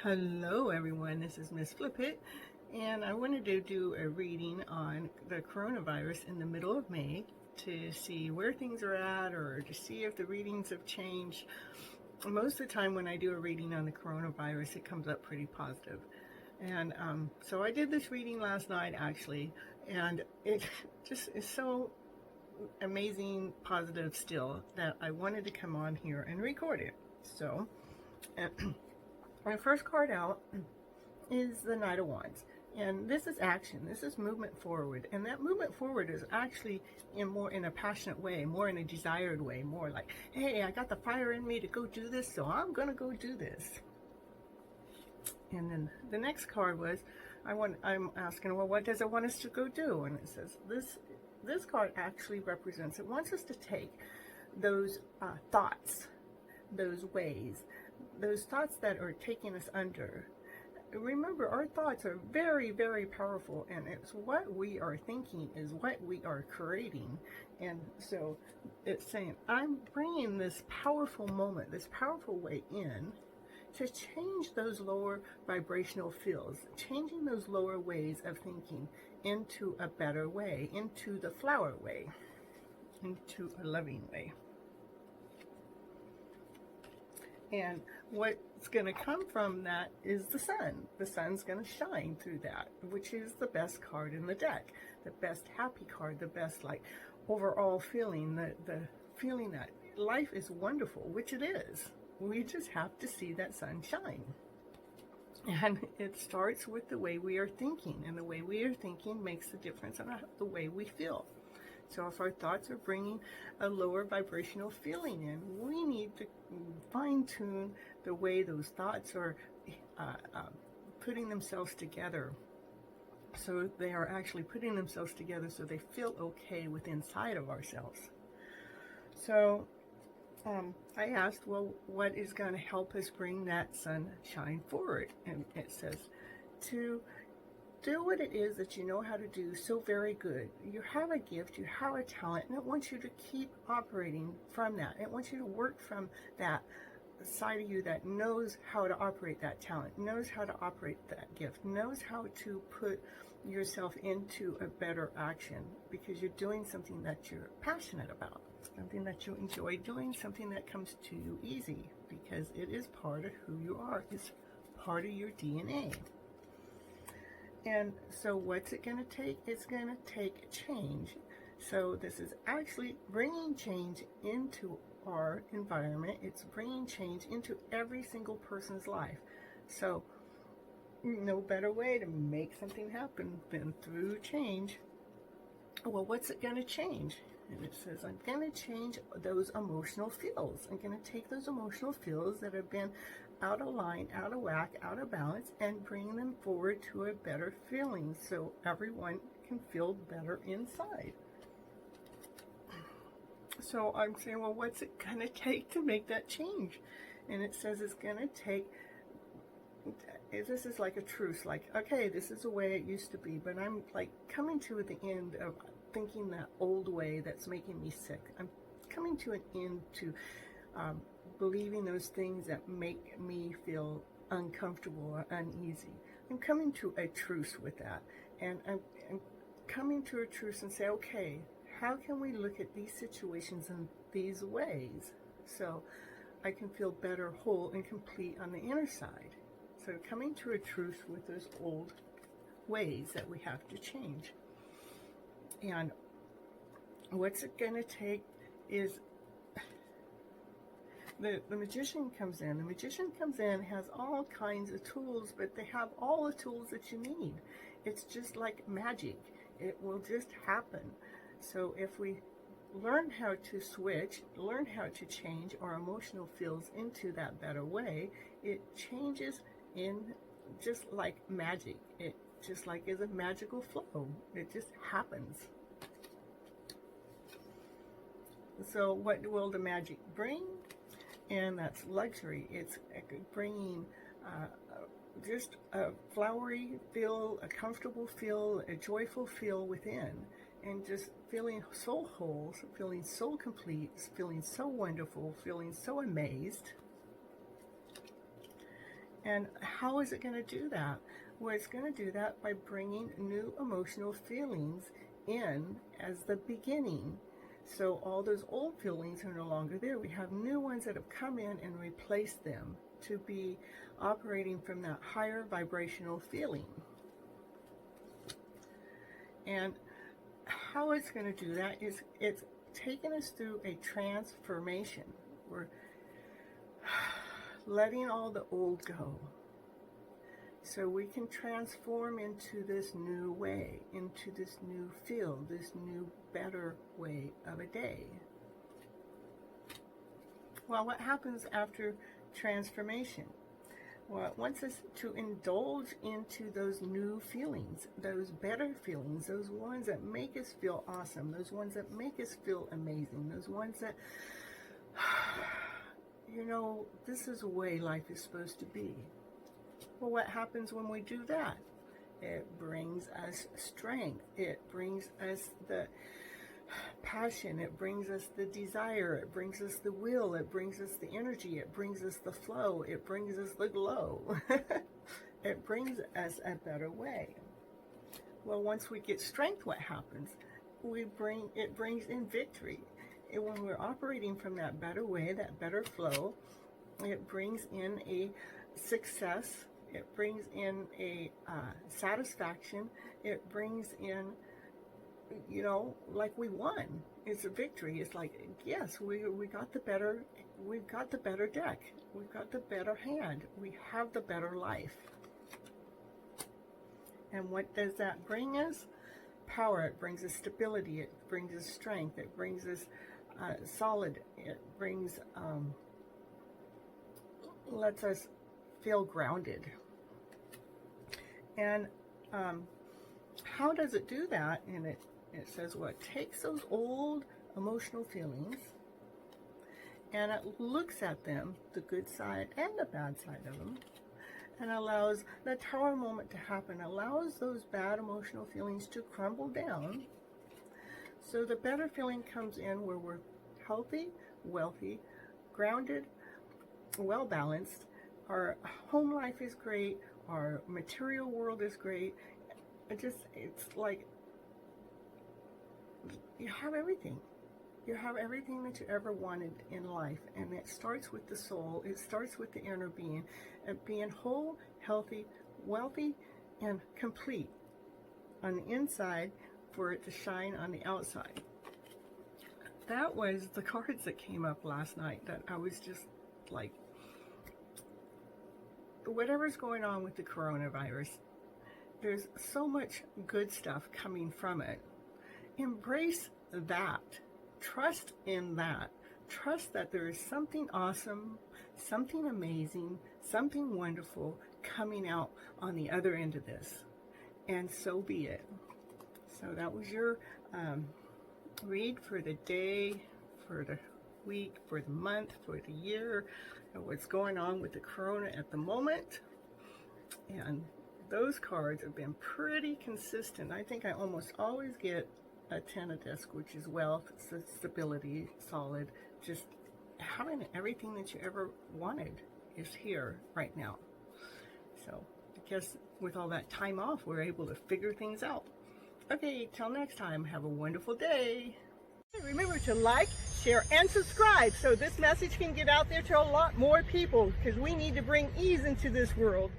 Hello everyone, this is Ms.Flip-It, and I wanted to do a reading on the coronavirus in the middle of May to see where things are at, or to see if the readings have changed. Most of the time when I do a reading on the coronavirus, it comes up pretty positive. And so I did this reading last night actually, and it just is so amazing positive still that I wanted to come on here and record it. So my first card out is the Knight of Wands, and this is action, this is movement forward, and that movement forward is actually more in a passionate way, more in a desired way, more like, hey, I got the fire in me to go do this, so I'm gonna go do this. And then the next card was, I'm asking, well, what does it want us to go do? And it says this card actually represents, it wants us to take those thoughts, those ways, those thoughts that are taking us under. Remember, our thoughts are very, very powerful, and it's what we are thinking is what we are creating. And so it's saying, I'm bringing this powerful moment, this powerful way in to change those lower vibrational fields, changing those lower ways of thinking into a better way, into the flower way, into a loving way. And what's going to come from that is the sun. The sun's going to shine through that, which is the best card in the deck, the best happy card, the best like overall feeling, the feeling that life is wonderful, which it is. We just have to see that sun shine. And it starts with the way we are thinking, and the way we are thinking makes the difference on the way we feel. So if our thoughts are bringing a lower vibrational feeling in, we need to fine-tune the way those thoughts are putting themselves together. So they are actually putting themselves together so they feel okay within inside of ourselves. So I asked, well, what is going to help us bring that sunshine forward? And it says to do what it is that you know how to do so very good. You have a gift, you have a talent, and it wants you to keep operating from that. It wants you to work from that side of you that knows how to operate that talent, knows how to operate that gift, knows how to put yourself into a better action because you're doing something that you're passionate about, something that you enjoy doing, something that comes to you easy because it is part of who you are. It's part of your DNA. And so what's it going to take? It's going to take change. So this is actually bringing change into our environment. It's bringing change into every single person's life. So no better way to make something happen than through change. Well, what's it going to change? And it says, I'm going to change those emotional fields. I'm going to take those emotional fields that have been out of line, out of whack, out of balance, and bring them forward to a better feeling so everyone can feel better inside. So I'm saying, well, what's it going to take to make that change? And it says it's going to take, this is like a truce, like, okay, this is the way it used to be, but I'm like coming to the end of thinking that old way that's making me sick. I'm coming to an end to believing those things that make me feel uncomfortable or uneasy. I'm coming to a truce with that, and I'm coming to a truce and say, okay, how can we look at these situations in these ways so I can feel better, whole, and complete on the inner side? So coming to a truce with those old ways that we have to change. And what's it going to take is the magician comes in. The magician comes in, has all kinds of tools, but they have all the tools that you need. It's just like magic. It will just happen. So if we learn how to switch, learn how to change our emotional fields into that better way, it changes in just like magic. It just like is a magical flow. It just happens. So what will the magic bring? And that's luxury. It's bringing just a flowery feel, a comfortable feel, a joyful feel within, and just feeling so whole, feeling so complete, feeling so wonderful, feeling so amazed. And how is it going to do that? Well, it's going to do that by bringing new emotional feelings in as the beginning. So all those old feelings are no longer there. We have new ones that have come in and replaced them to be operating from that higher vibrational feeling. And how it's going to do that is it's taking us through a transformation. We're letting all the old go, so we can transform into this new way, into this new field, this new better way of a day. Well, what happens after transformation? Well, it wants us to indulge into those new feelings, those better feelings, those ones that make us feel awesome, those ones that make us feel amazing, those ones that, you know, this is the way life is supposed to be. Well, what happens when we do that? It brings us strength. It brings us the passion. It brings us the desire. It brings us the will. It brings us the energy. It brings us the flow. It brings us the glow. It brings us a better way. Well, once we get strength, what happens? It brings in victory. And when we're operating from that better way, that better flow, it brings in a success. It brings in a satisfaction. It brings in, you know, like we won. It's a victory. It's like, yes, we got the better. We've got the better deck. We've got the better hand. We have the better life. And what does that bring us? Power. It brings us stability. It brings us strength. It brings us solid. It brings lets us feel grounded. And how does it do that? And it says, well, it takes those old emotional feelings and it looks at them, the good side and the bad side of them, and allows the tower moment to happen, allows those bad emotional feelings to crumble down. So the better feeling comes in where we're healthy, wealthy, grounded, well balanced. Our home life is great. Our material world is great. It's like you have everything. You have everything that you ever wanted in life. And it starts with the soul. It starts with the inner being. And being whole, healthy, wealthy, and complete on the inside for it to shine on the outside. That was the cards that came up last night that I was just like, whatever's going on with the coronavirus, there's so much good stuff coming from it. Embrace that. Trust in that. Trust that there is something awesome, something amazing, something wonderful coming out on the other end of this. And so be it. So that was your read for the day, for the week, for the month, for the year, and what's going on with the corona at the moment. And those cards have been pretty consistent. I think I almost always get a 10 of disc, which is wealth, stability, solid, just having everything that you ever wanted is here right now. So I guess with all that time off, we're able to figure things out. Okay, till next time, have a wonderful day. Remember to like, share, and subscribe so this message can get out there to a lot more people, because we need to bring ease into this world.